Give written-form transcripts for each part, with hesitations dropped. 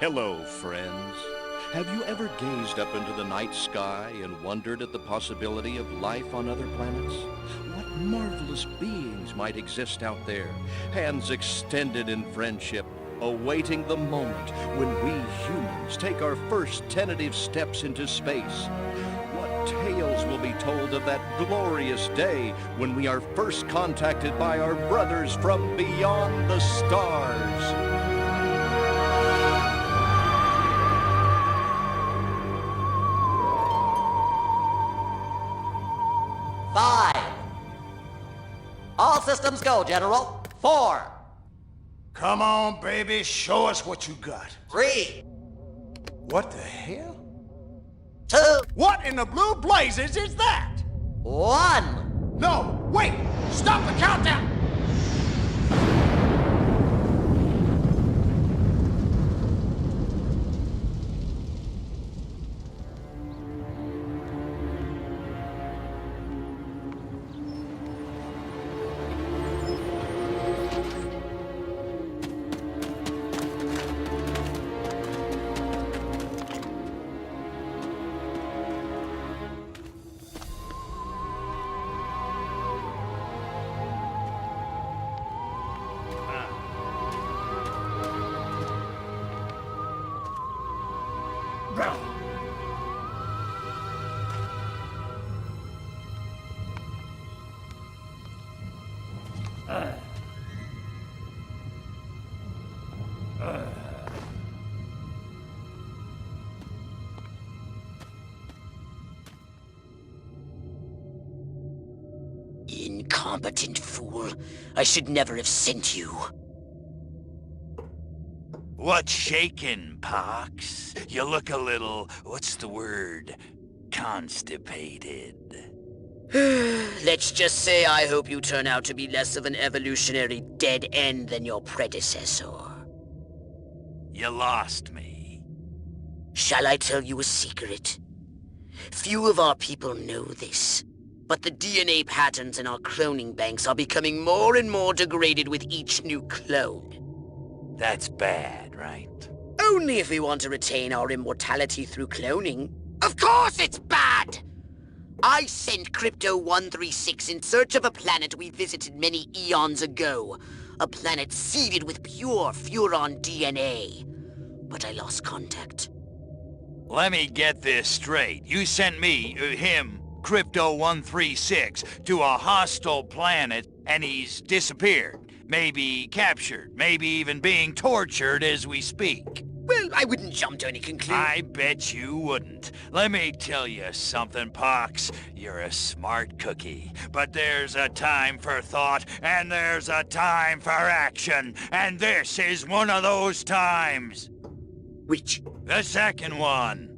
Hello, friends. Have you ever gazed up into the night sky and wondered at the possibility of life on other planets? What marvelous beings might exist out there, hands extended in friendship, awaiting the moment when we humans take our first tentative steps into space? What tales will be told of that glorious day when we are first contacted by our brothers from beyond the stars? 5. All systems go, General. 4. Come on, baby, show us what you got. 3. What the hell? 2. What in the blue blazes is that? 1. No, wait! Stop the countdown! Incompetent fool. I should never have sent you. What's shaking, Pox? You look a little, what's the word? Constipated. Let's just say I hope you turn out to be less of an evolutionary dead end than your predecessor. You lost me. Shall I tell you a secret? Few of our people know this, but the DNA patterns in our cloning banks are becoming more and more degraded with each new clone. That's bad, right? Only if we want to retain our immortality through cloning. Of course it's bad! I sent Crypto-136 in search of a planet we visited many eons ago. A planet seeded with pure Furon DNA. But I lost contact. Let me get this straight. You sent me, him, Crypto-136, to a hostile planet, and he's disappeared. Maybe captured, maybe even being tortured as we speak. Well, I wouldn't jump to any conclusion. I bet you wouldn't. Let me tell you something, Pox. You're a smart cookie. But there's a time for thought, and there's a time for action. And this is one of those times. Which? The second one.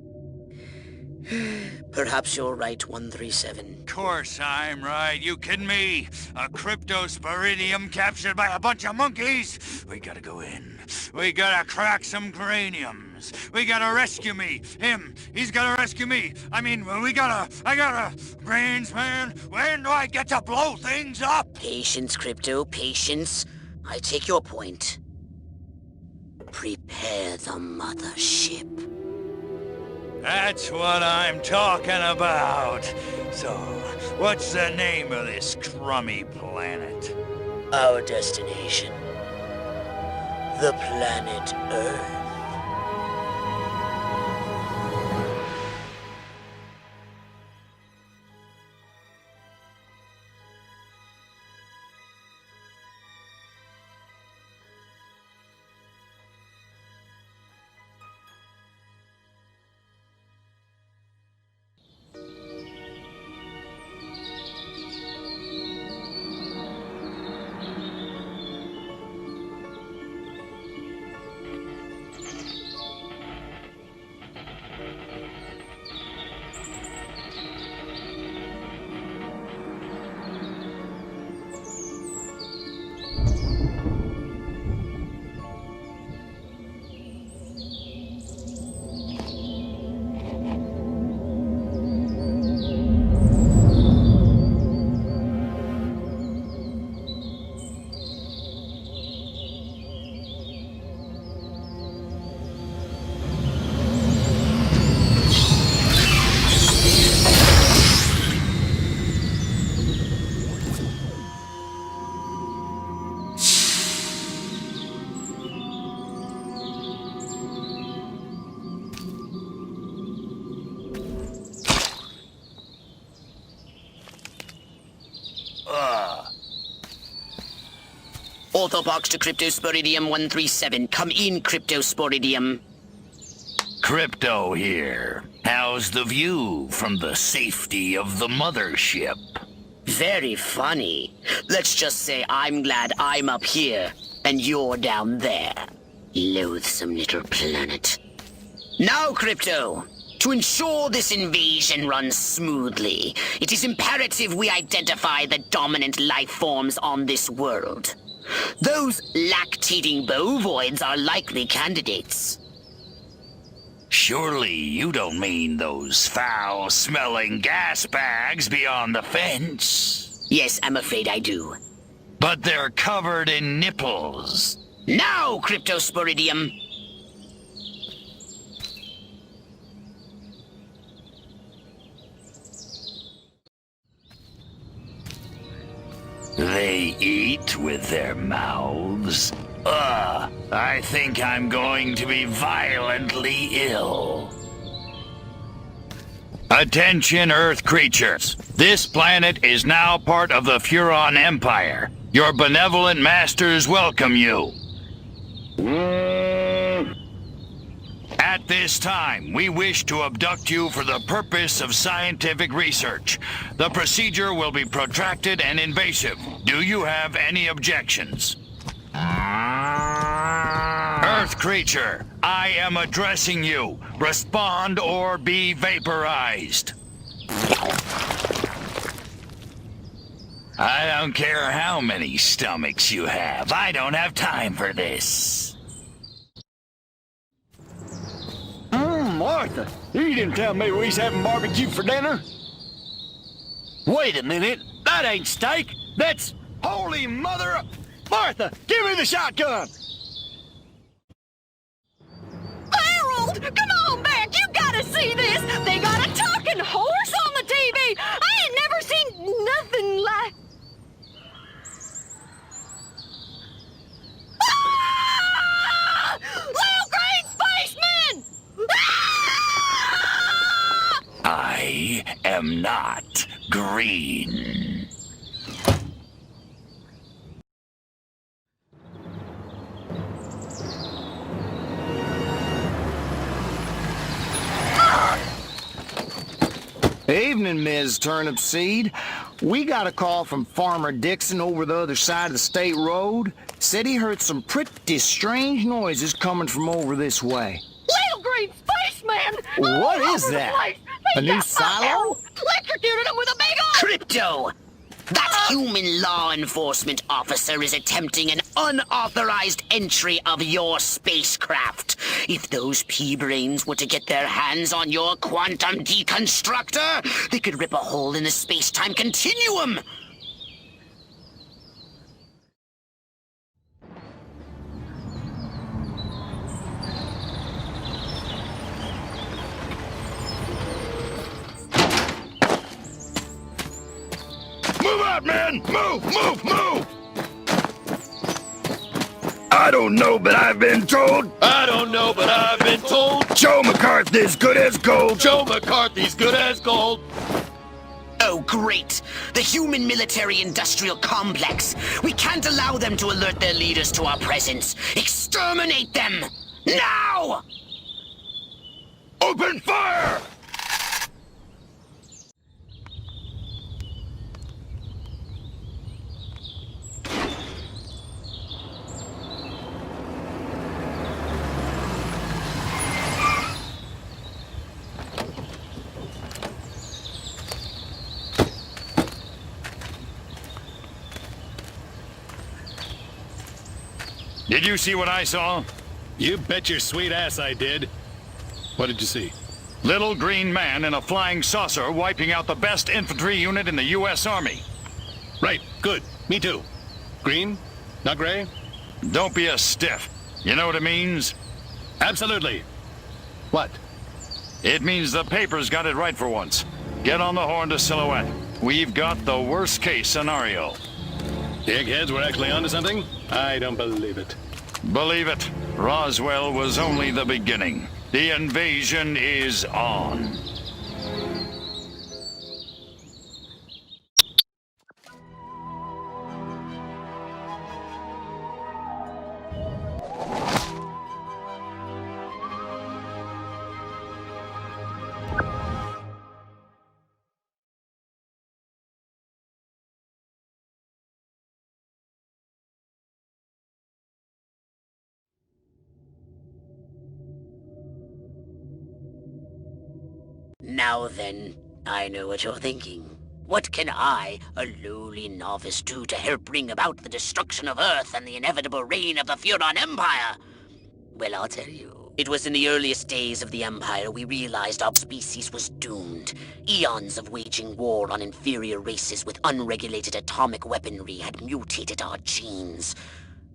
Perhaps you're right, 137. Course I'm right. You kidding me? A cryptosporidium captured by a bunch of monkeys? We gotta go in. We gotta crack some craniums. We gotta rescue me. Him. He's gotta rescue me. I gotta... Brains, man. When do I get to blow things up? Patience, Crypto, patience. I take your point. Prepare the mothership. That's what I'm talking about. So, what's the name of this crummy planet? Our destination. The planet Earth. Orthobox to Cryptosporidium 137. Come in, Cryptosporidium. Crypto here. How's the view from the safety of the mothership? Very funny. Let's just say I'm glad I'm up here and you're down there. Loathsome little planet. Now, Crypto, to ensure this invasion runs smoothly, it is imperative we identify the dominant life forms on this world. Those lactating bovoids are likely candidates. Surely you don't mean those foul-smelling gas bags beyond the fence? Yes, I'm afraid I do. But they're covered in nipples. Now, Cryptosporidium! They eat with their mouths? I think I'm going to be violently ill. Attention, Earth creatures. This planet is now part of the Furon Empire. Your benevolent masters welcome you. At this time, we wish to abduct you for the purpose of scientific research. The procedure will be protracted and invasive. Do you have any objections? Earth creature, I am addressing you. Respond or be vaporized. I don't care how many stomachs you have. I don't have time for this. Martha, you didn't tell me we was having barbecue for dinner. Wait a minute, that ain't steak. That's holy mother of... Martha, give me the shotgun. Harold, come on back. You gotta see this. They got a talking horse on the TV. I ain't never seen nothing like... Ah! Little green spaceman! Ah! I am not green. Evening, Ms. Turnip Seed. We got a call from Farmer Dixon over the other side of the state road. Said he heard some pretty strange noises coming from over this way. Little green spaceman! What All is over the that? place. A They new got my silo? Harold electrocuted him with a big old... Crypto! That human law enforcement officer is attempting an unauthorized entry of your spacecraft. If those pea-brains were to get their hands on your quantum deconstructor, they could rip a hole in the space-time continuum. Move out, man! Move, move, move! I don't know, but I've been told. I don't know, but I've been told Joe McCarthy's good as gold. Joe McCarthy's good as gold. Oh, great! The human military-industrial complex. We can't allow them to alert their leaders to our presence. Exterminate them! Now! Open fire! Did you see what I saw? You bet your sweet ass I did. What did you see? Little green man in a flying saucer wiping out the best infantry unit in the U.S. Army. Right, good. Me too. Green? Not gray? Don't be a stiff. You know what it means? Absolutely. What? It means the paper's got it right for once. Get on the horn to Silhouette. We've got the worst case scenario. The eggheads were actually onto something? I don't believe it. Believe it, Roswell was only the beginning. The invasion is on. Now then, I know what you're thinking. What can I, a lowly novice, do to help bring about the destruction of Earth and the inevitable reign of the Furon Empire? Well, I'll tell you. It was in the earliest days of the Empire we realized our species was doomed. Eons of waging war on inferior races with unregulated atomic weaponry had mutated our genes.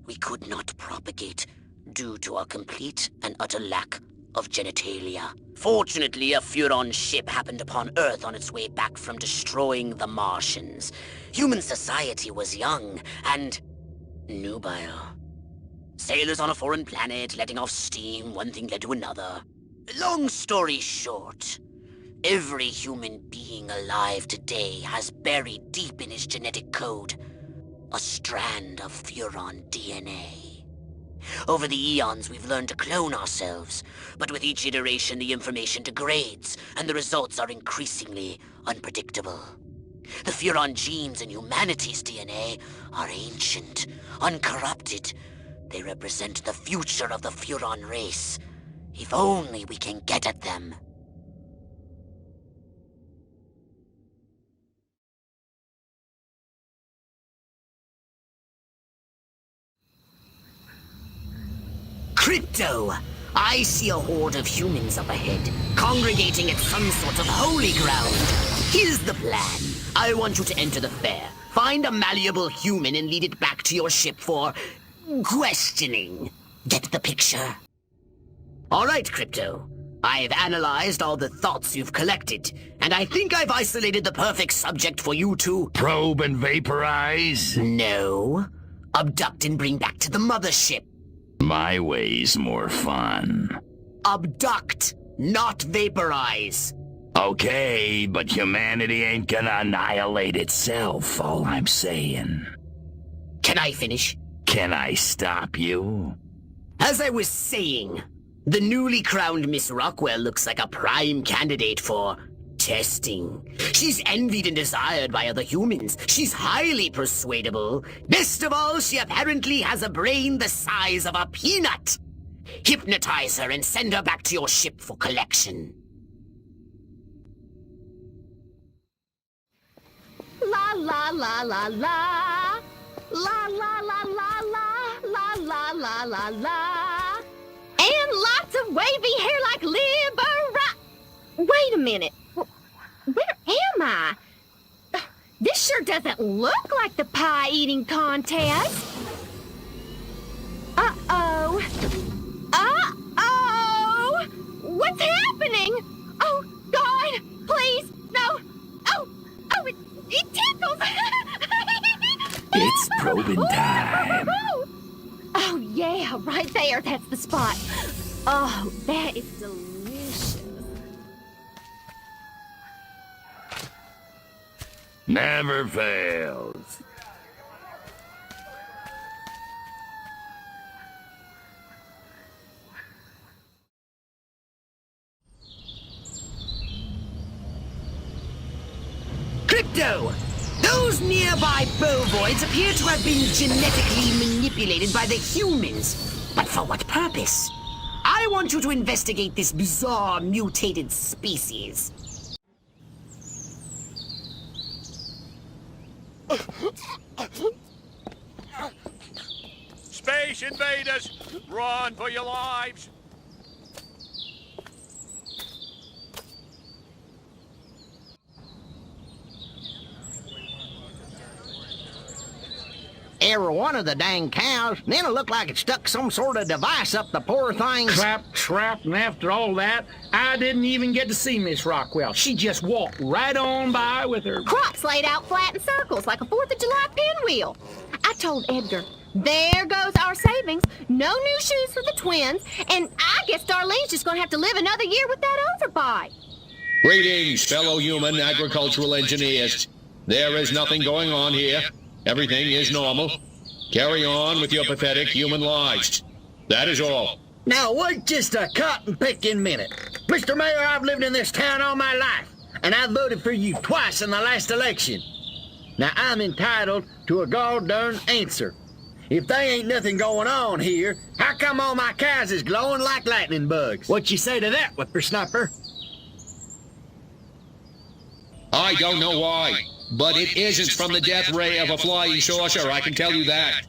We could not propagate due to our complete and utter lack of genitalia. Fortunately, a Furon ship happened upon Earth on its way back from destroying the Martians. Human society was young and nubile. Sailors on a foreign planet, letting off steam, one thing led to another. Long story short, every human being alive today has buried deep in his genetic code a strand of Furon DNA. Over the eons, we've learned to clone ourselves, but with each iteration, the information degrades, and the results are increasingly unpredictable. The Furon genes in humanity's DNA are ancient, uncorrupted. They represent the future of the Furon race. If only we can get at them. Crypto! I see a horde of humans up ahead, congregating at some sort of holy ground. Here's the plan. I want you to enter the fair, find a malleable human and lead it back to your ship for questioning. Get the picture? All right, Crypto. I've analyzed all the thoughts you've collected, and I think I've isolated the perfect subject for you to... Probe and vaporize? No. Abduct and bring back to the mothership. My way's more fun. Abduct, not vaporize. Okay, but humanity ain't gonna annihilate itself, all I'm saying. Can I finish? Can I stop you? As I was saying, the newly crowned Miss Rockwell looks like a prime candidate for testing. She's envied and desired by other humans. She's highly persuadable. Best of all, she apparently has a brain the size of a peanut. Hypnotize her and send her back to your ship for collection. La la la la la. La la la la la. La la la la la. And lots of wavy hair like Libera. Wait a minute. Where am I? This sure doesn't look like the pie-eating contest. Uh-oh. Uh-oh! What's happening? Oh, God, please, no. Oh, it tickles. It's probing time. Oh, yeah, right there. That's the spot. Oh, that is delicious. Never fails. Crypto! Those nearby bovoids appear to have been genetically manipulated by the humans. But for what purpose? I want you to investigate this bizarre mutated species. Space invaders! Run for your lives! Every one of the dang cows, then it looked like it stuck some sort of device up the poor thing's... Trap, and after all that, I didn't even get to see Miss Rockwell. She just walked right on by with her... Crops laid out flat in circles like a 4th of July pinwheel. I told Edgar, there goes our savings. No new shoes for the twins, and I guess Darlene's just gonna have to live another year with that overbite. Greetings, fellow human agricultural engineers. There is nothing going on here. Everything is normal. Carry on with your pathetic human lives. That is all. Now, wait just a cotton-picking minute. Mr. Mayor, I've lived in this town all my life, and I voted for you twice in the last election. Now, I'm entitled to a gall-darn answer. If there ain't nothing going on here, how come all my cows is glowing like lightning bugs? What you say to that, whippersnapper? I don't know why, but it isn't from the death ray of a flying saucer, I can tell you that.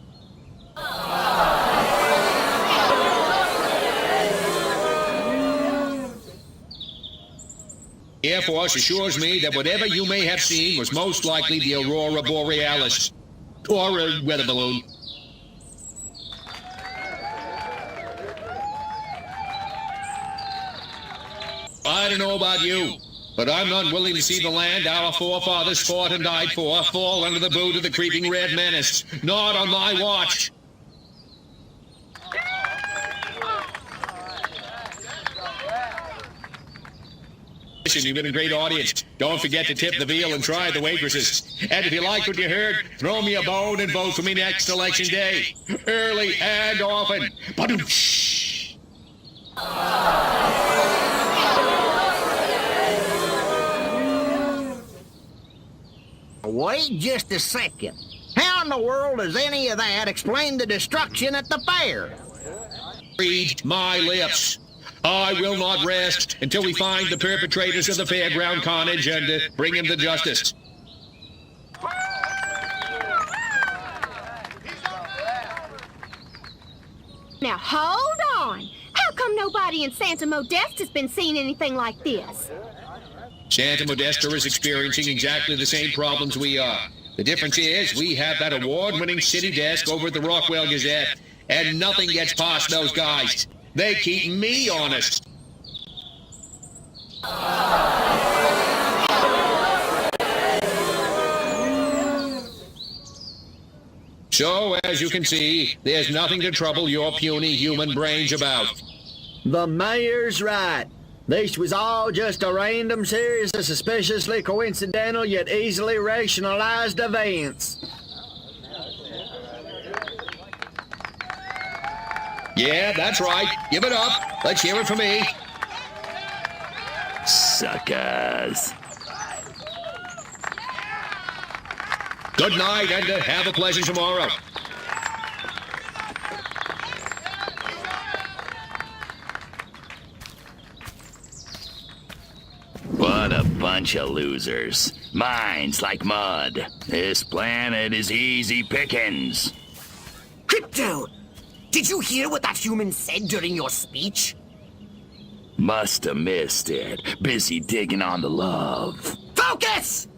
Air Force assures me that whatever you may have seen was most likely the Aurora Borealis, or a weather balloon. I don't know about you, but I'm not willing to see the land our forefathers fought and died for fall under the boot of the creeping red menace. Not on my watch. Listen, you've been a great audience. Don't forget to tip the veal and try the waitresses. And if you liked what you heard, throw me a bone and vote for me next election day. Early and often. Ba-doom-shh. Wait just a second. How in the world does any of that explain the destruction at the fair? Read my lips. I will not rest until we find the perpetrators of the fairground carnage and bring them to justice. Now hold on. How come nobody in Santa Modesta has been seeing anything like this? Santa Modesta is experiencing exactly the same problems we are. The difference is we have that award-winning city desk over at the Rockwell Gazette, and nothing gets past those guys. They keep me honest. So, as you can see, there's nothing to trouble your puny human brains about. The mayor's right. This was all just a random series of suspiciously coincidental yet easily rationalized events. Yeah, that's right. Give it up. Let's hear it for me. Suckers. Good night, and have a pleasant tomorrow. What a bunch of losers. Minds like mud. This planet is easy pickings. Crypto! Did you hear what that human said during your speech? Must have missed it. Busy digging on the love. Focus!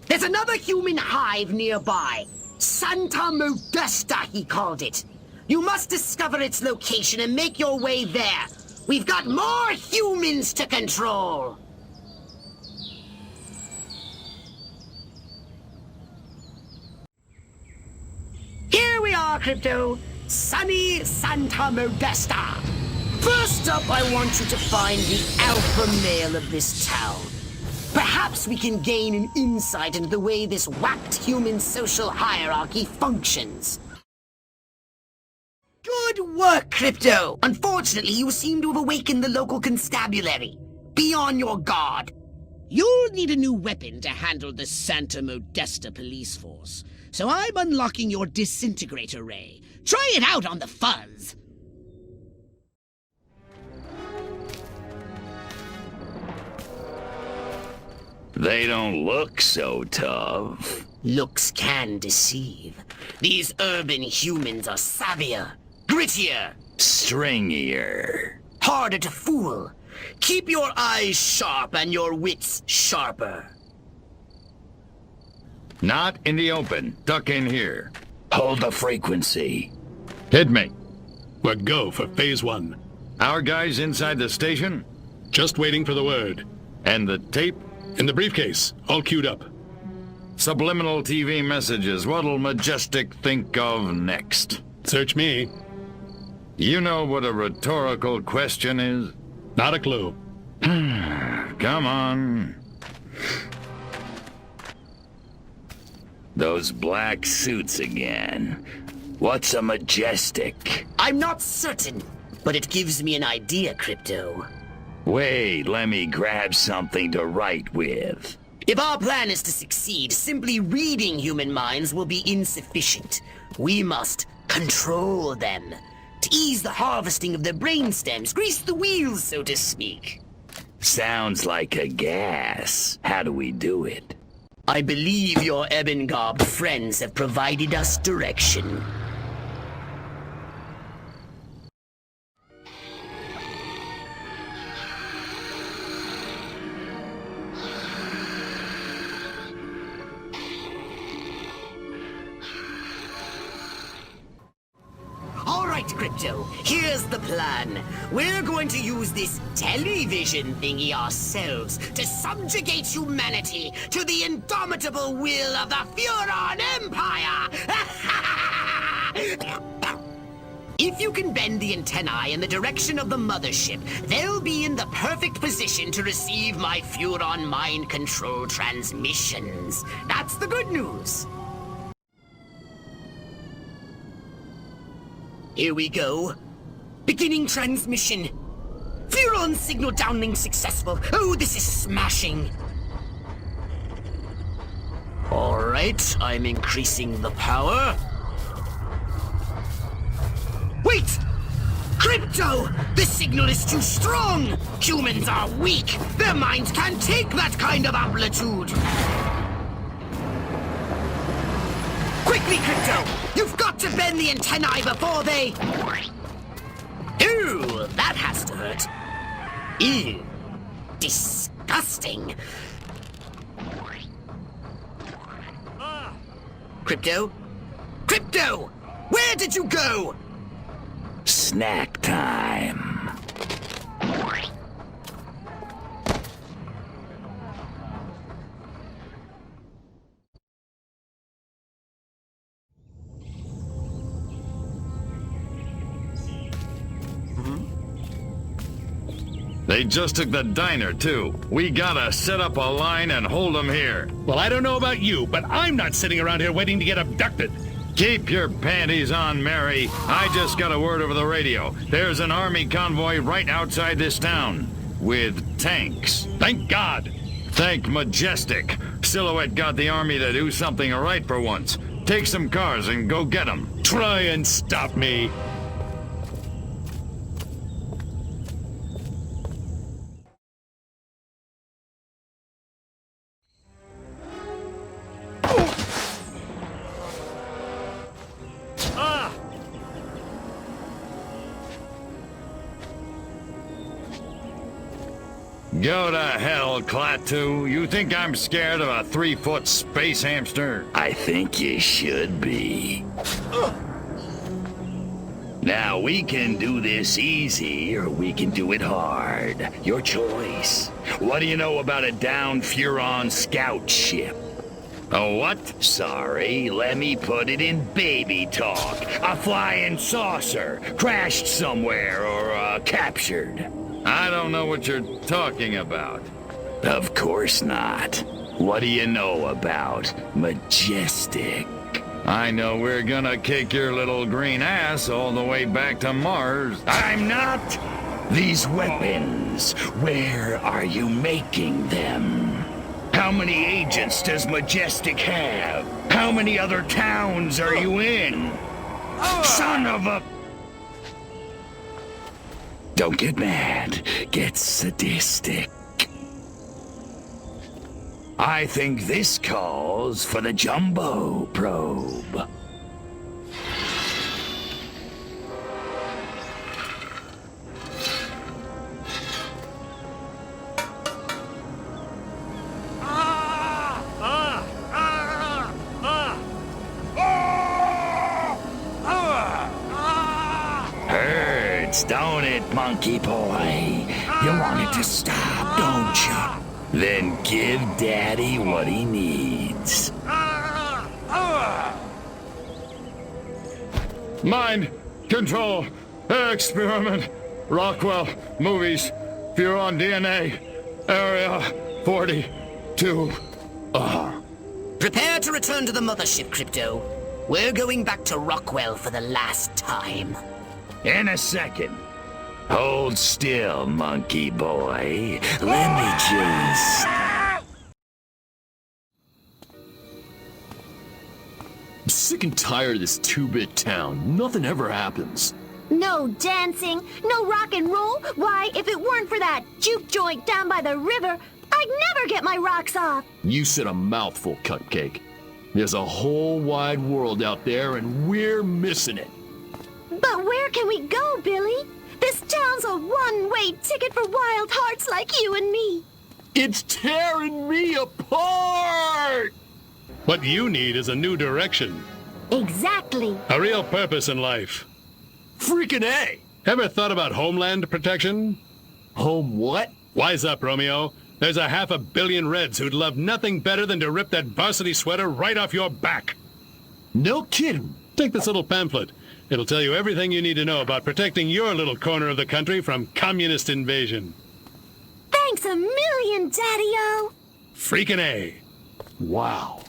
There's another human hive nearby. Santa Modesta, he called it. You must discover its location and make your way there. We've got more humans to control. Here we are, Crypto. Sunny Santa Modesta. First up, I want you to find the alpha male of this town. Perhaps we can gain an insight into the way this whacked human social hierarchy functions. Good work, Crypto! Unfortunately, you seem to have awakened the local constabulary. Be on your guard. You'll need a new weapon to handle the Santa Modesta police force. So I'm unlocking your disintegrator ray. Try it out on the fuzz. They don't look so tough. Looks can deceive. These urban humans are savvier, grittier, Stringier. harder to fool. Keep your eyes sharp and your wits sharper. Not in the open. Duck in here. Hold the frequency. Hit me. We're go for phase 1. Our guys inside the station? Just waiting for the word. And the tape? In the briefcase, all queued up. Subliminal TV messages. What'll Majestic think of next? Search me. You know what a rhetorical question is? Not a clue. Come on. Those black suits again. What's a Majestic? I'm not certain, but it gives me an idea, Crypto. Wait, let me grab something to write with. If our plan is to succeed, simply reading human minds will be insufficient. We must control them. To ease the harvesting of their brainstems, grease the wheels, so to speak. Sounds like a gas. How do we do it? I believe your ebon-garbed friends have provided us direction. All right, Crypto, here's the plan. We're going to use this television thingy ourselves to subjugate humanity to the indomitable will of the Furon Empire! If you can bend the antennae in the direction of the mothership, they'll be in the perfect position to receive my Furon mind control transmissions. That's the good news. Here we go. Beginning transmission. Furon signal downlink successful. Oh, this is smashing. All right, I'm increasing the power. Wait! Crypto! The signal is too strong! Humans are weak! Their minds can't take that kind of amplitude! Quickly, Crypto! You've got to bend the antennae before they... Ooh, that has to hurt. Ew. Disgusting. Crypto? Crypto! Where did you go? Snack time. They just took the diner, too. We gotta set up a line and hold them here. Well, I don't know about you, but I'm not sitting around here waiting to get abducted. Keep your panties on, Mary. I just got a word over the radio. There's an army convoy right outside this town. With tanks. Thank God. Thank Majestic. Silhouette got the army to do something right for once. Take some cars and go get them. Try and stop me. Go to hell, Klaatu. You think I'm scared of a 3-foot space hamster? I think you should be. Now, we can do this easy, or we can do it hard. Your choice. What do you know about a downed Furon scout ship? A what? Sorry, let me put it in baby talk. A flying saucer, crashed somewhere, or captured. I don't know what you're talking about. Of course not. What do you know about Majestic? I know we're gonna kick your little green ass all the way back to Mars. I'm not! These weapons, where are you making them? How many agents does Majestic have? How many other towns are you in? Son of a... Don't get mad. Get sadistic. I think this calls for the Jumbo Probe. Don't it, monkey boy? You want it to stop, don't you? Then give Daddy what he needs. Mind control experiment. Rockwell movies. Furon DNA. Area 42. Prepare to return to the mothership, Crypto. We're going back to Rockwell for the last time. In a second. Hold still, monkey boy. Let me just... I'm sick and tired of this 2-bit town. Nothing ever happens. No dancing, no rock and roll. Why, if it weren't for that juke joint down by the river, I'd never get my rocks off. You said a mouthful, Cupcake. There's a whole wide world out there, and we're missing it. But where can we go, Billy? This town's a one-way ticket for wild hearts like you and me. It's tearing me apart! What you need is a new direction. Exactly. A real purpose in life. Freaking A! Ever thought about homeland protection? Home what? Wise up, Romeo. There's a 500 million Reds who'd love nothing better than to rip that varsity sweater right off your back. No kidding. Take this little pamphlet. It'll tell you everything you need to know about protecting your little corner of the country from communist invasion. Thanks a million, Daddy-O. Freaking A. Wow.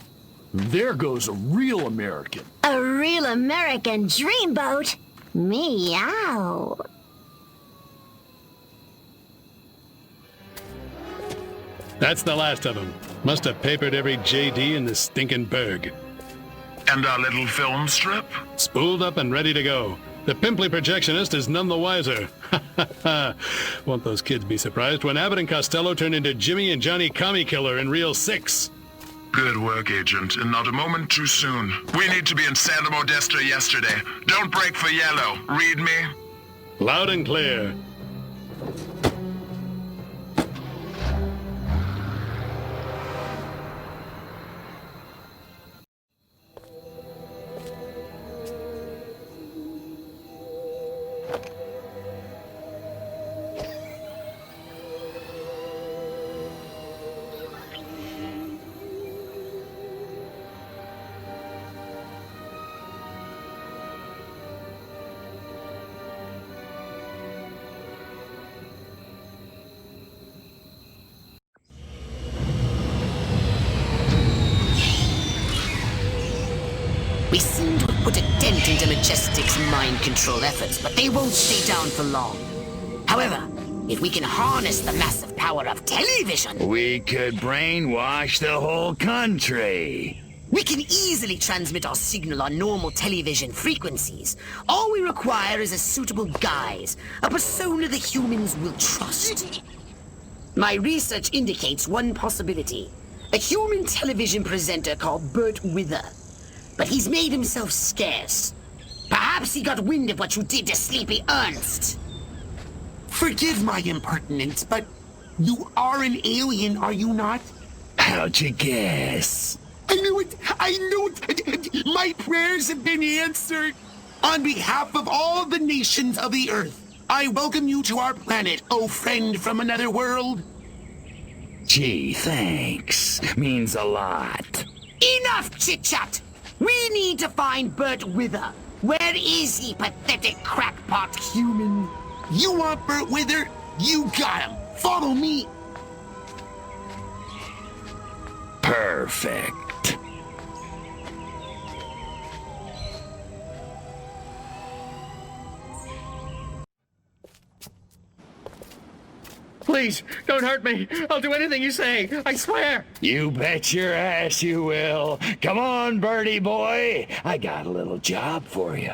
There goes a real American. A real American dreamboat. Meow. That's the last of them. Must have papered every JD in this stinking burg. And our little film strip? Spooled up and ready to go. The pimply projectionist is none the wiser. Won't those kids be surprised when Abbott and Costello turn into Jimmy and Johnny Commie Killer in Reel 6? Good work, Agent, and not a moment too soon. We need to be in Santa Modesta yesterday. Don't break for yellow. Read me? Loud and clear. We seem to have put a dent into Majestic's mind control efforts, but they won't stay down for long. However, if we can harness the massive power of television... We could brainwash the whole country. We can easily transmit our signal on normal television frequencies. All we require is a suitable guise, a persona the humans will trust. My research indicates one possibility. A human television presenter called Bert Wither. But he's made himself scarce. Perhaps he got wind of what you did to Sleepy Ernst. Forgive my impertinence, but you are an alien, are you not? How'd you guess? I knew it! I knew it! My prayers have been answered! On behalf of all the nations of the Earth, I welcome you to our planet, oh friend from another world. Gee, thanks. Means a lot. Enough chit-chat! We need to find Bert Wither. Where is he, pathetic crackpot human? You want Bert Wither? You got him! Follow me! Perfect. Please, don't hurt me. I'll do anything you say. I swear. You bet your ass you will. Come on, birdie boy. I got a little job for you.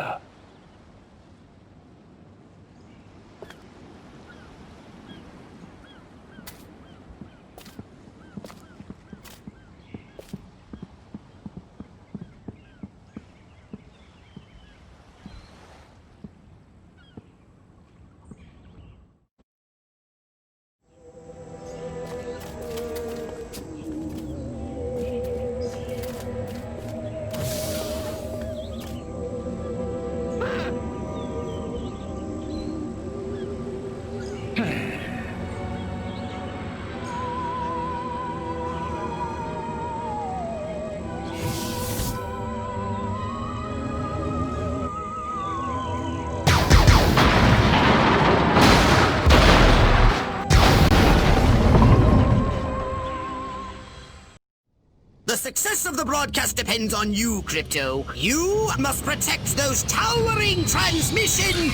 The success of the broadcast depends on you, Crypto. You must protect those towering transmission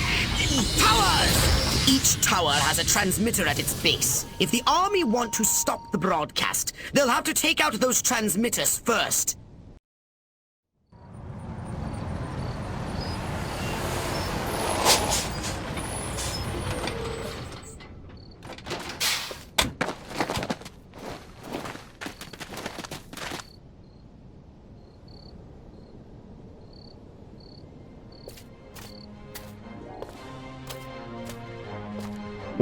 towers! Each tower has a transmitter at its base. If the army want to stop the broadcast, they'll have to take out those transmitters first.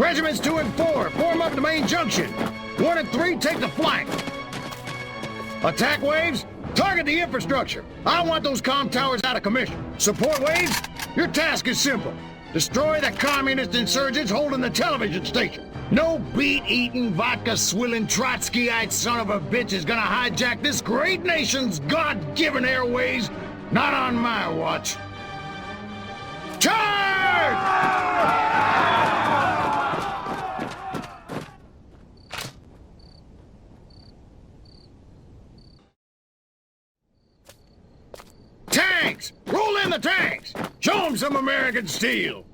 Regiments 2 and 4, form up the main junction. 1 and 3, take the flank. Attack waves, target the infrastructure. I want those comm towers out of commission. Support waves, your task is simple. Destroy the communist insurgents holding the television station. No beet-eating, vodka-swilling, Trotskyite son of a bitch is gonna hijack this great nation's God-given airways. Not on my watch. Charge! Tanks! Roll in the tanks! Show them some American steel!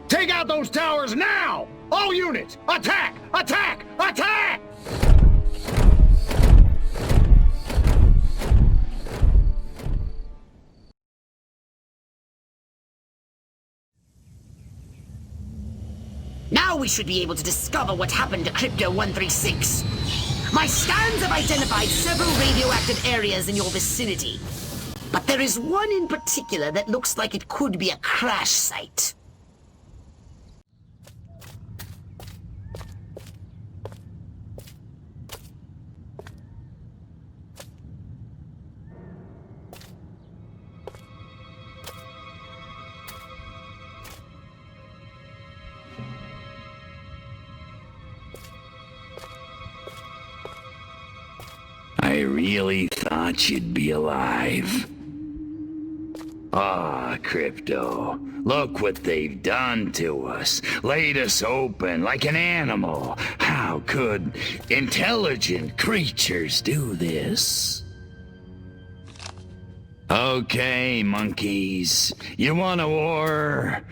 Take out those towers now! All units, attack! Attack! Attack! Now we should be able to discover what happened to Crypto 136. My scans have identified several radioactive areas in your vicinity. But there is one in particular that looks like it could be a crash site. I really thought you'd be alive. Ah, Crypto, look what they've done to us. Laid us open like an animal. How could intelligent creatures do this? Okay, monkeys. You want a war?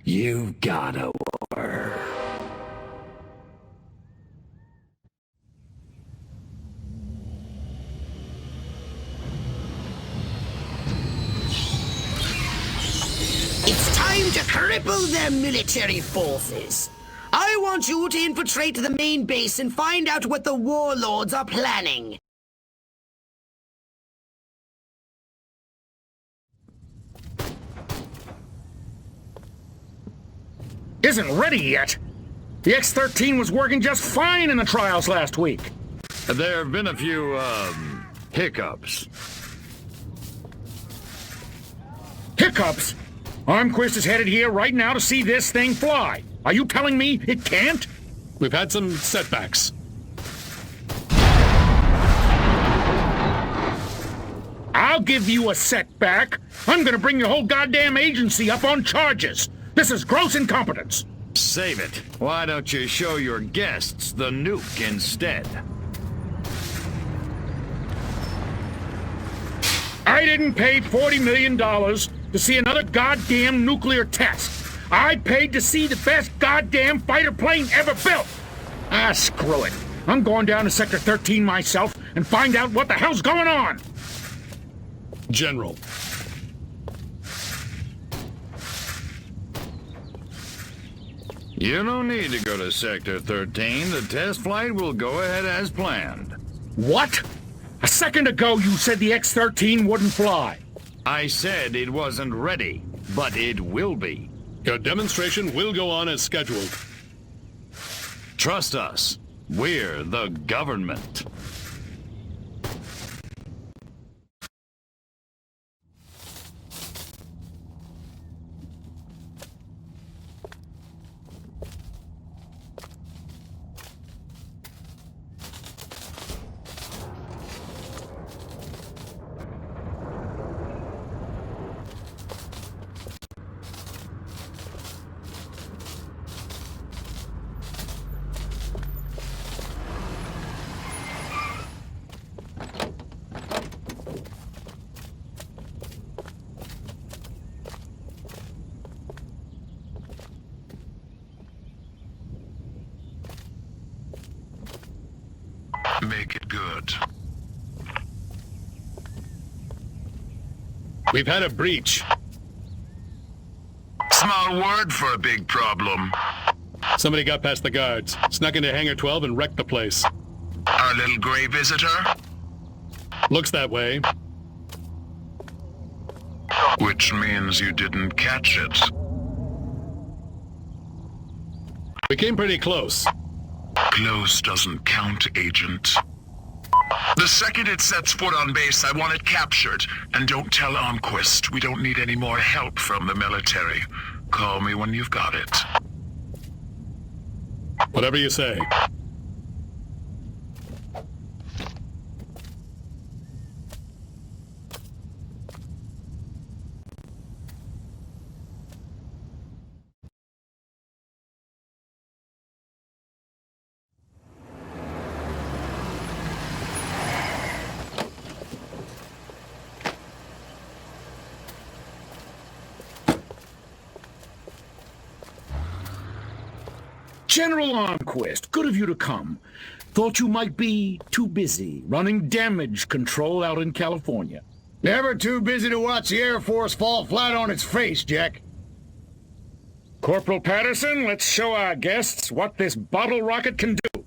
You got a war. It's time to cripple their military forces. I want you to infiltrate the main base and find out what the warlords are planning. Isn't ready yet. The X-13 was working just fine in the trials last week. There have been a few, hiccups. Hiccups? Armquist is headed here right now to see this thing fly. Are you telling me it can't? We've had some setbacks. I'll give you a setback. I'm gonna bring your whole goddamn agency up on charges. This is gross incompetence. Save it. Why don't you show your guests the nuke instead? I didn't pay $40 million to see another goddamn nuclear test. I paid to see the best goddamn fighter plane ever built. Ah, screw it. I'm going down to Sector 13 myself and find out what the hell's going on. General. You don't need to go to Sector 13. The test flight will go ahead as planned. What? A second ago you said the X-13 wouldn't fly. I said it wasn't ready, but it will be. Your demonstration will go on as scheduled. Trust us. We're the government. We've had a breach. Small word for a big problem. Somebody got past the guards, snuck into Hangar 12 and wrecked the place. Our little gray visitor? Looks that way. Which means you didn't catch it. We came pretty close. Close doesn't count, Agent. The second it sets foot on base, I want it captured. And don't tell Armquist. We don't need any more help from the military. Call me when you've got it. Whatever you say. General Armquist, good of you to come. Thought you might be too busy running damage control out in California. Never too busy to watch the Air Force fall flat on its face, Jack. Corporal Patterson, let's show our guests what this bottle rocket can do.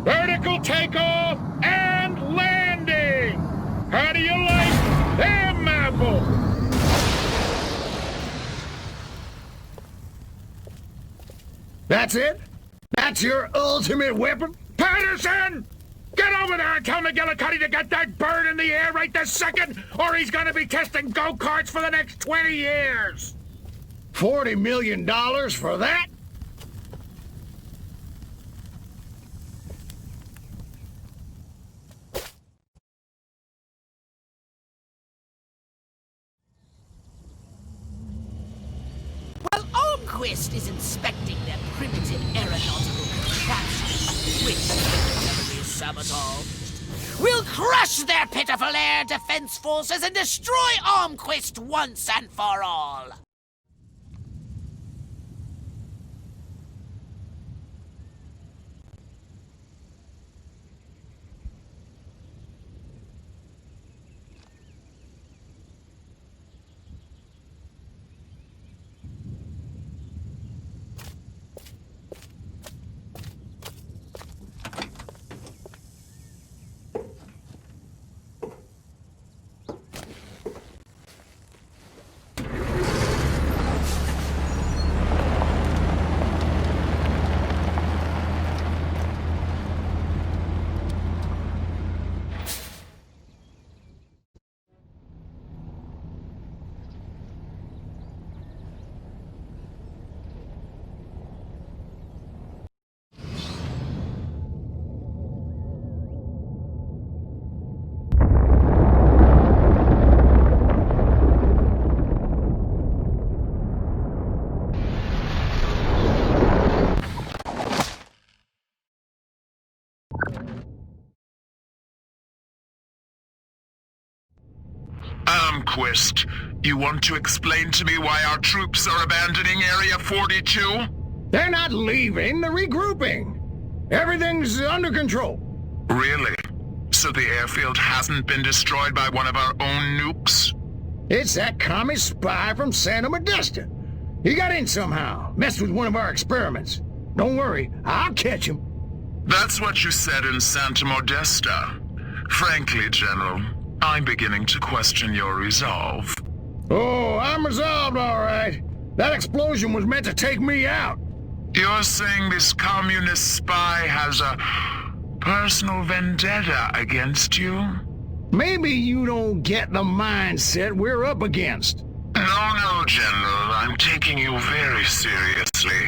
Vertical takeoff and landing! How do you like them apples? That's it? That's your ultimate weapon? Patterson! Get over there and tell McGillicuddy to get that bird in the air right this second, or he's gonna be testing go-karts for the next 20 years! $40 million for that? While Armquist is inspecting their primitive aeronautical contraptions, which will be sabotaged, we'll crush their pitiful air defense forces and destroy Armquist once and for all! Armquist, you want to explain to me why our troops are abandoning Area 42? They're not leaving, they're regrouping. Everything's under control. Really? So the airfield hasn't been destroyed by one of our own nukes? It's that commie spy from Santa Modesta. He got in somehow, messed with one of our experiments. Don't worry, I'll catch him. That's what you said in Santa Modesta. Frankly, General, I'm beginning to question your resolve. Oh, I'm resolved, all right. That explosion was meant to take me out. You're saying this communist spy has a personal vendetta against you? Maybe you don't get the mindset we're up against. No, General. I'm taking you very seriously.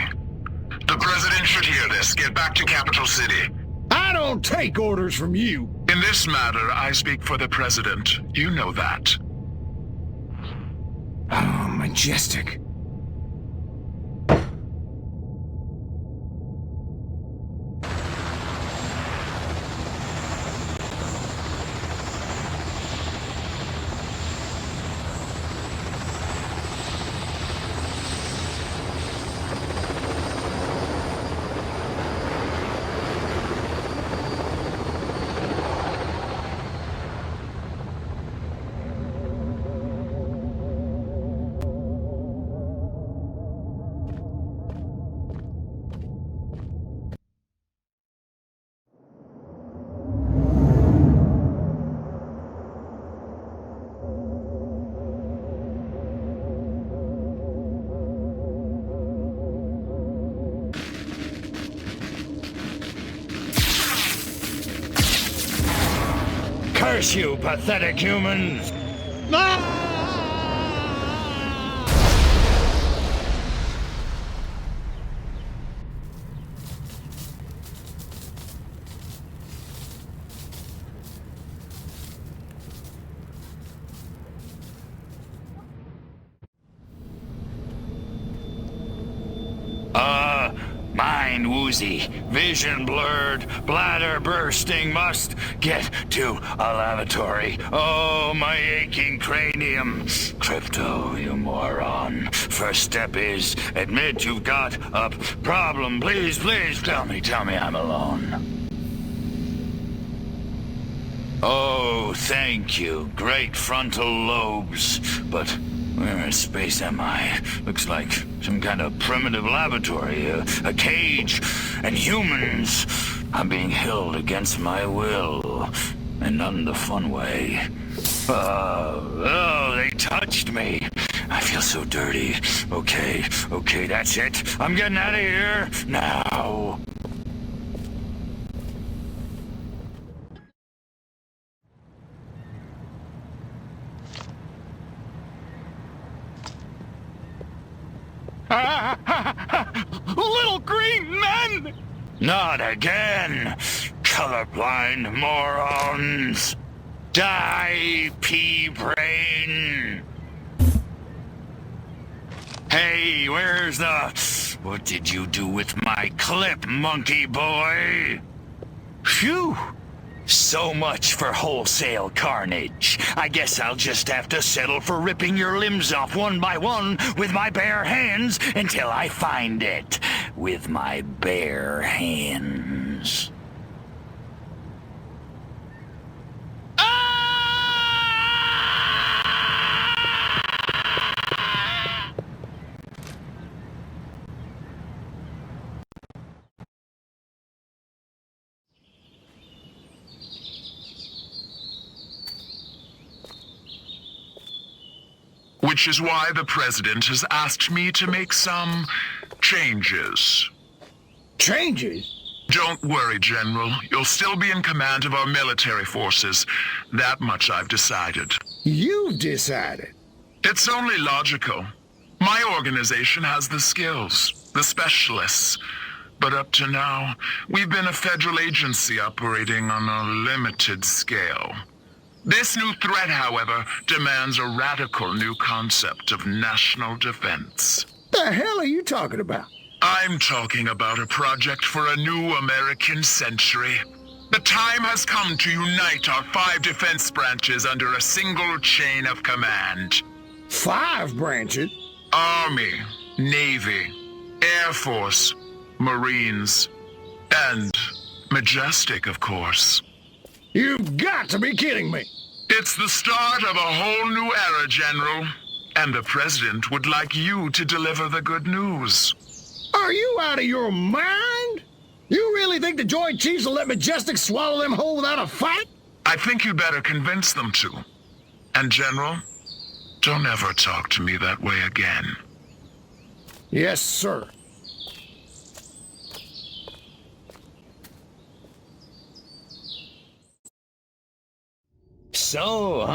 The President should hear this. Get back to Capital City. I don't take orders from you. In this matter, I speak for the President. You know that. Oh, majestic. Curse you, pathetic humans! Mind woozy, vision blurred, bladder bursting, must get to a lavatory. Oh, my aching cranium. Crypto, you moron. First step is admit you've got a problem. Please, please, tell me I'm alone. Oh, thank you. Great frontal lobes. But where in space am I? Looks like some kind of primitive laboratory, a cage, and humans are being held against my will, and not in the fun way. Oh, they touched me. I feel so dirty. Okay, that's it. I'm getting out of here now. Little green men! Not again! Colorblind morons! Die, pea-brain! Hey, where's the... What did you do with my clip, monkey boy? Phew! So much for wholesale carnage. I guess I'll just have to settle for ripping your limbs off one by one with my bare hands until I find it. With my bare hands. Which is why the President has asked me to make some changes. Changes? Don't worry, General. You'll still be in command of our military forces. That much I've decided. You've decided? It's only logical. My organization has the skills, the specialists. But up to now, we've been a federal agency operating on a limited scale. This new threat, however, demands a radical new concept of national defense. The hell are you talking about? I'm talking about a project for a new American century. The time has come to unite our 5 defense branches under a single chain of command. 5 branches? Army, Navy, Air Force, Marines, and Majestic, of course. You've got to be kidding me! It's the start of a whole new era, General. And the President would like you to deliver the good news. Are you out of your mind? You really think the Joint Chiefs will let Majestic swallow them whole without a fight? I think you better convince them to. And General, don't ever talk to me that way again. Yes, sir. So,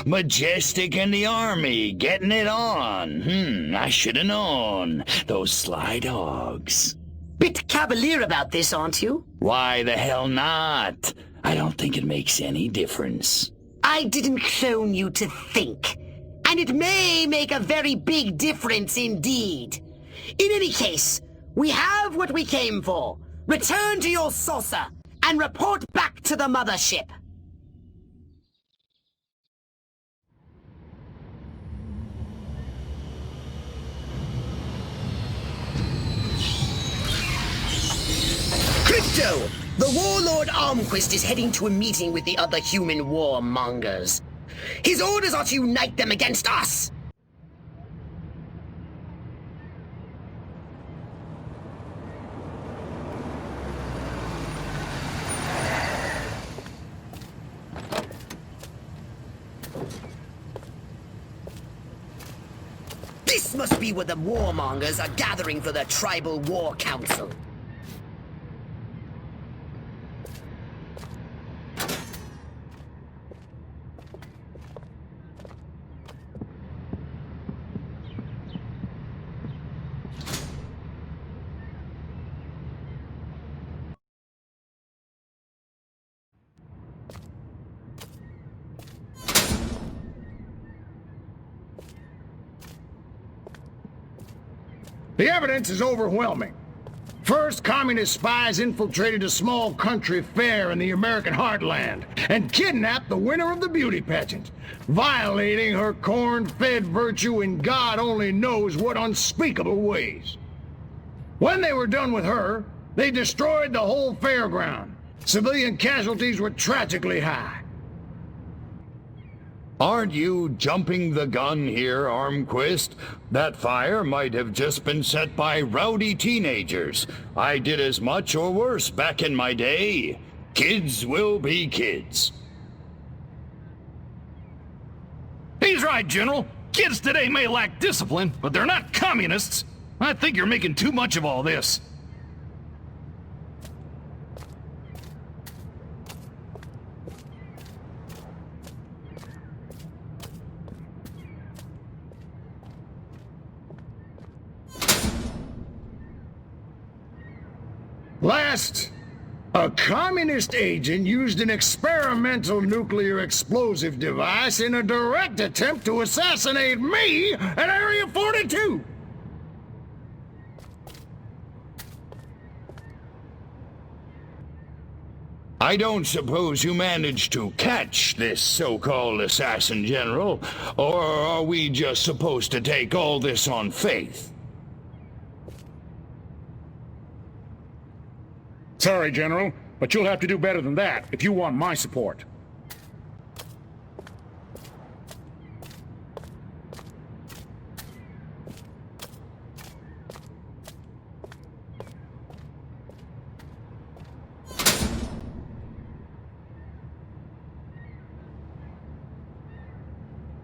Majestic and the Army, getting it on. I should have known. Those sly dogs. Bit cavalier about this, aren't you? Why the hell not? I don't think it makes any difference. I didn't clone you to think. And it may make a very big difference indeed. In any case, we have what we came for. Return to your saucer and report back to the mothership. Crypto! The warlord Armquist is heading to a meeting with the other human warmongers. His orders are to unite them against us! This must be where the warmongers are gathering for the Tribal War Council. The evidence is overwhelming. First, communist spies infiltrated a small country fair in the American heartland and kidnapped the winner of the beauty pageant, violating her corn-fed virtue in God only knows what unspeakable ways. When they were done with her, they destroyed the whole fairground. Civilian casualties were tragically high. Aren't you jumping the gun here, Armquist? That fire might have just been set by rowdy teenagers. I did as much or worse back in my day. Kids will be kids. He's right, General. Kids today may lack discipline, but they're not communists. I think you're making too much of all this. Last, a communist agent used an experimental nuclear explosive device in a direct attempt to assassinate me at Area 42. I don't suppose you managed to catch this so-called assassin, General, or are we just supposed to take all this on faith? Sorry, General, but you'll have to do better than that if you want my support.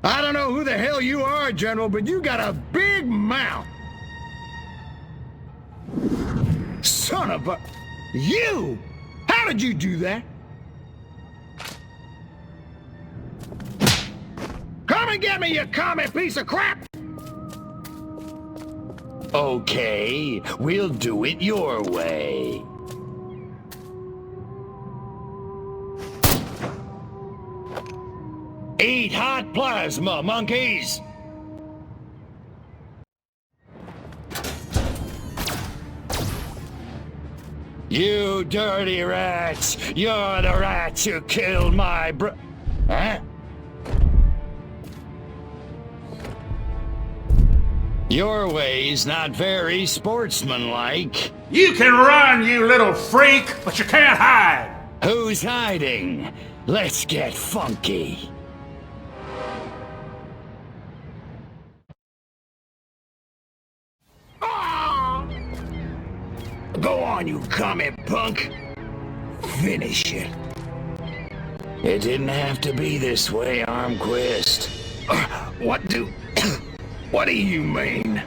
I don't know who the hell you are, General, but you got a big mouth. Son of a... You! How did you do that? Come and get me, you commie piece of crap! Okay, we'll do it your way. Eat hot plasma, monkeys! You dirty rats! You're the rats who killed my Huh? Your way's not very sportsmanlike. You can run, you little freak, but you can't hide! Who's hiding? Let's get funky. Go on, you commie punk. Finish it. It didn't have to be this way, Armquist. What do you mean?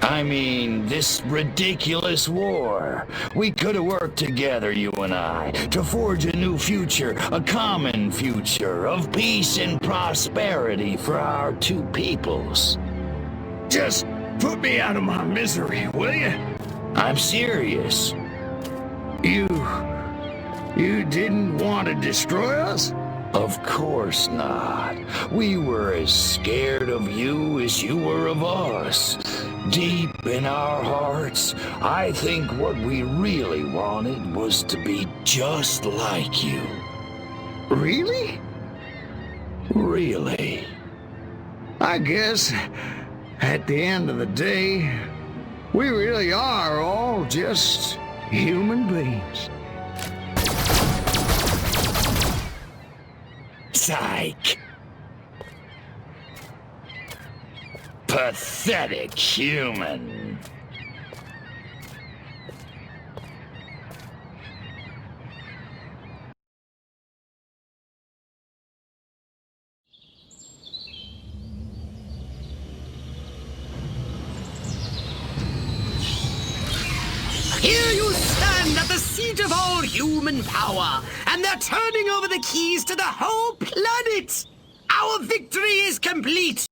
I mean, this ridiculous war. We could have worked together, you and I, to forge a new future, a common future of peace and prosperity for our two peoples. Just put me out of my misery, will you? I'm serious. You didn't want to destroy us? Of course not. We were as scared of you as you were of us. Deep in our hearts, I think what we really wanted was to be just like you. Really? Really. I guess, at the end of the day, we really are all just human beings. Psych. Pathetic human. Here you stand at the seat of all human power, and they're turning over the keys to the whole planet! Our victory is complete!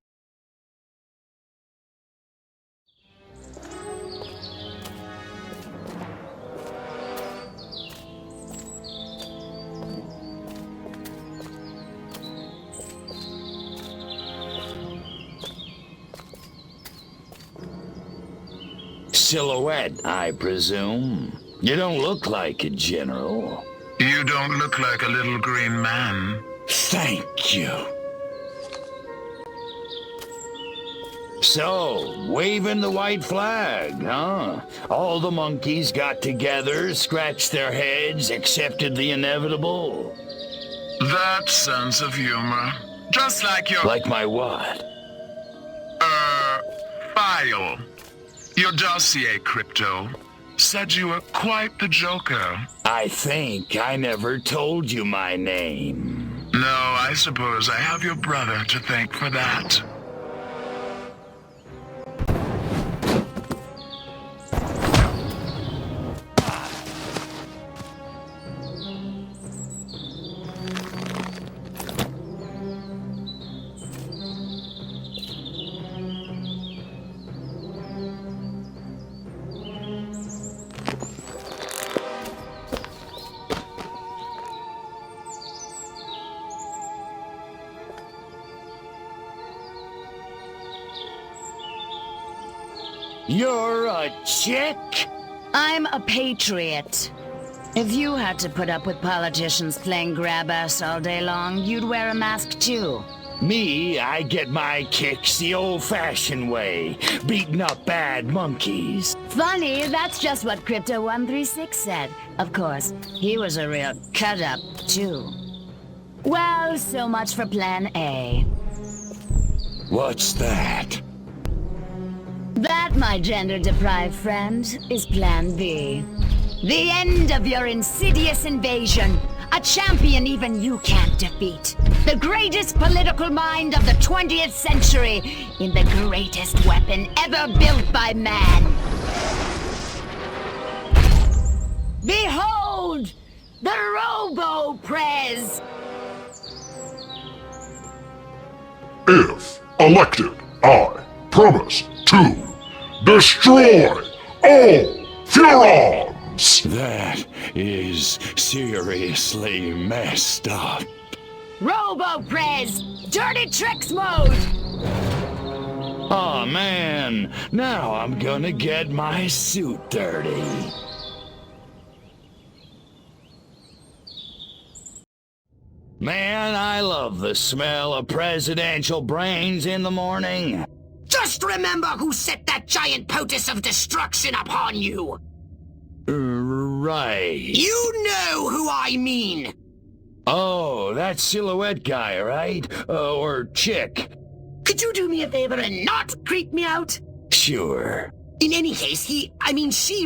silhouette, I presume. You don't look like a general. You don't look like a little green man. Thank you. So, waving the white flag, huh? All the monkeys got together, scratched their heads, accepted the inevitable. That sense of humor. Just like your... Like my what? File. Your dossier, Crypto, said you were quite the joker. I think I never told you my name. No, I suppose I have your brother to thank for that. You're a chick? I'm a patriot. If you had to put up with politicians playing grab-ass all day long, you'd wear a mask too. Me, I get my kicks the old-fashioned way, beating up bad monkeys. Funny, that's just what Crypto136 said. Of course, he was a real cut-up, too. Well, so much for Plan A. What's that? That, my gender-deprived friend, is Plan B. The end of your insidious invasion. A champion even you can't defeat. The greatest political mind of the 20th century in the greatest weapon ever built by man. Behold! The Robo-Prez! If elected, I promise to destroy all Hurons! That is seriously messed up. Robo-Prez! Dirty Tricks mode! Aw, man. Now I'm gonna get my suit dirty. Man, I love the smell of presidential brains in the morning. Just remember who set that giant potus of destruction upon you! Right. You know who I mean! Oh, that silhouette guy, right? Or chick. Could you do me a favor and not creep me out? Sure. In any case, she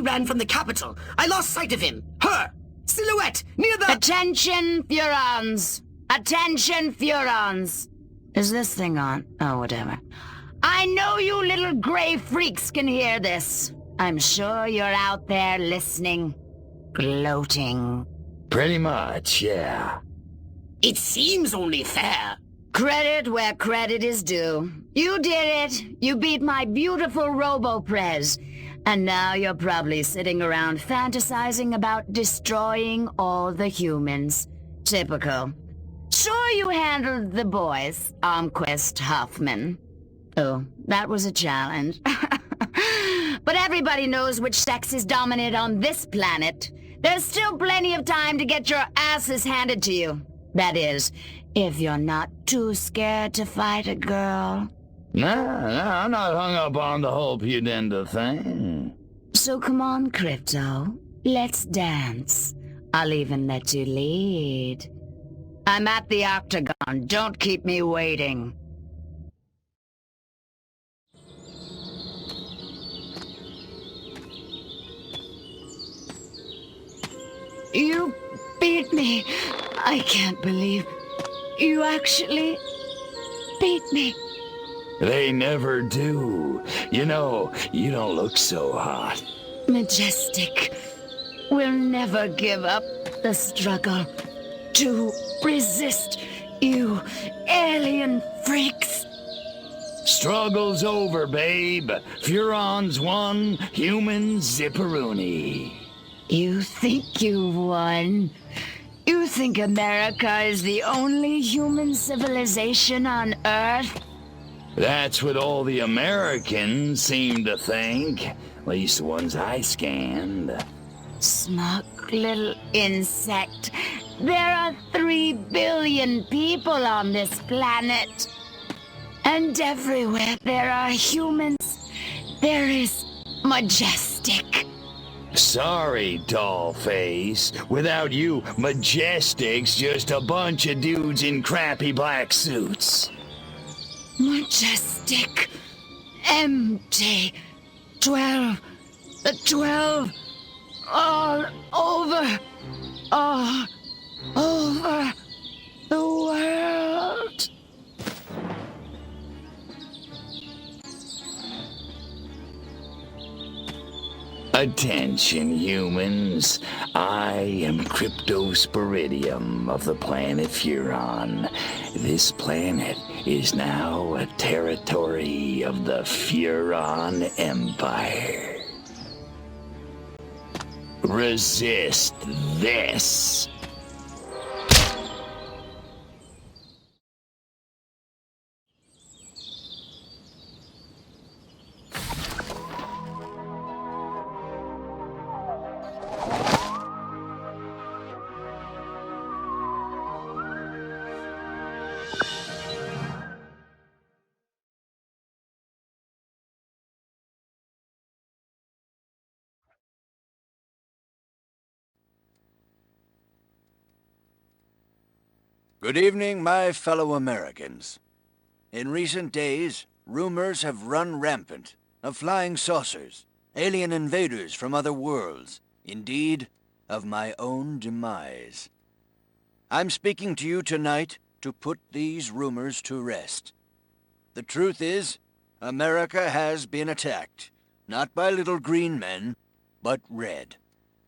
ran from the capital. I lost sight of him. Her! Silhouette! Near the— Attention, Furons! Attention, Furons! Is this thing on? Oh, whatever. I know you little gray freaks can hear this. I'm sure you're out there listening, gloating. Pretty much, yeah. It seems only fair. Credit where credit is due. You did it. You beat my beautiful Robo-Prez. And now you're probably sitting around fantasizing about destroying all the humans. Typical. Sure you handled the boys, Armquist Hoffman. Oh, that was a challenge. But everybody knows which sex is dominant on this planet. There's still plenty of time to get your asses handed to you. That is, if you're not too scared to fight a girl. No, I'm not hung up on the whole pudenda thing. So come on, Crypto. Let's dance. I'll even let you lead. I'm at the Octagon. Don't keep me waiting. You beat me. I can't believe you actually beat me. They never do. You know, you don't look so hot. Majestic. We'll never give up the struggle to resist you alien freaks. Struggle's over, babe. Furons won, humans zipperoonie. You think you've won? You think America is the only human civilization on Earth? That's what all the Americans seem to think. least the ones I scanned. Smug little insect. There are 3 billion people on this planet. And everywhere there are humans, there is Majestic. Sorry, Dollface. Without you, Majestic's just a bunch of dudes in crappy black suits. Majestic. Empty. 12. The 12. All over the world. Attention, humans. I am Cryptosporidium of the planet Furon. This planet is now a territory of the Furon Empire. Resist this. Good evening, my fellow Americans. In recent days, rumors have run rampant of flying saucers, alien invaders from other worlds, indeed, of my own demise. I'm speaking to you tonight to put these rumors to rest. The truth is, America has been attacked, not by little green men, but red.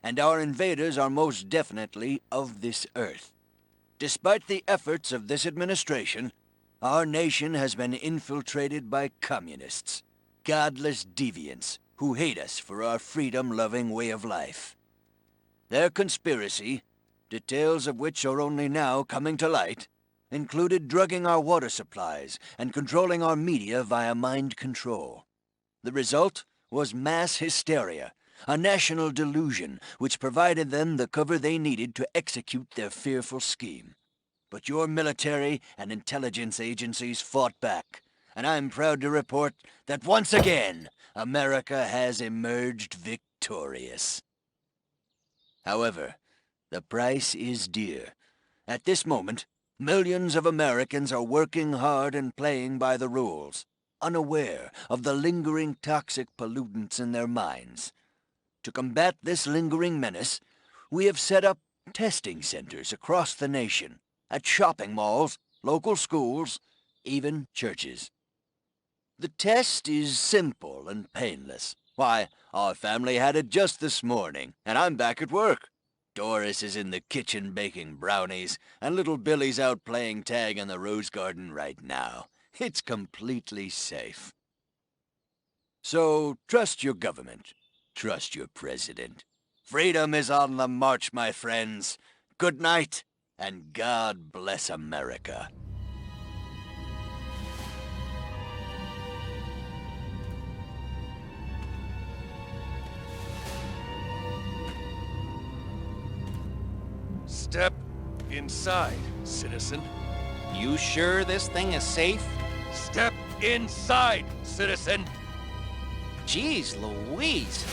And our invaders are most definitely of this earth. Despite the efforts of this administration, our nation has been infiltrated by communists, godless deviants who hate us for our freedom-loving way of life. Their conspiracy, details of which are only now coming to light, included drugging our water supplies and controlling our media via mind control. The result was mass hysteria, a national delusion which provided them the cover they needed to execute their fearful scheme. But your military and intelligence agencies fought back, and I'm proud to report that once again, America has emerged victorious. However, the price is dear. At this moment, millions of Americans are working hard and playing by the rules, unaware of the lingering toxic pollutants in their minds. To combat this lingering menace, we have set up testing centers across the nation, at shopping malls, local schools, even churches. The test is simple and painless. Why, our family had it just this morning, and I'm back at work. Doris is in the kitchen baking brownies, and little Billy's out playing tag in the rose garden right now. It's completely safe. So, trust your government. Trust your president. Freedom is on the march, my friends. Good night, and God bless America. Step inside, citizen. You sure this thing is safe? Step inside, citizen. Jeez Louise.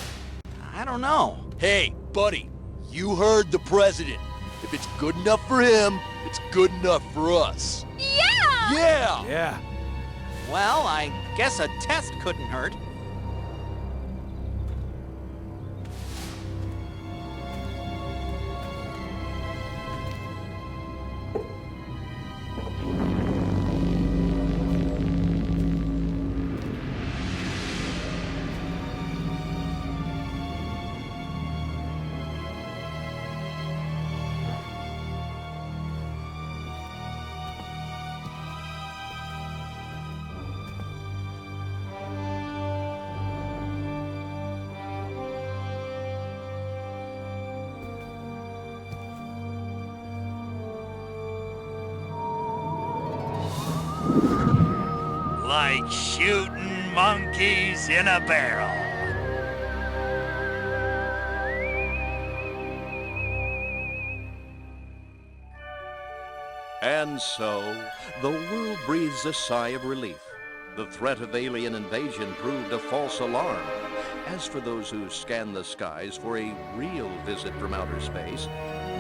I don't know. Hey, buddy, you heard the president. If it's good enough for him, it's good enough for us. Yeah! Yeah! Yeah. Well, I guess a test couldn't hurt. Like shooting monkeys in a barrel. And so, the world breathes a sigh of relief. The threat of alien invasion proved a false alarm. As for those who scan the skies for a real visit from outer space,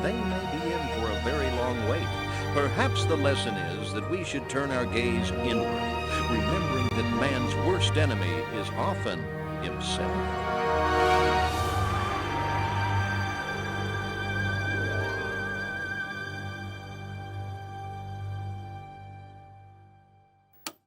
they may be in for a very long wait. Perhaps the lesson is that we should turn our gaze inward, remembering that man's worst enemy is often himself.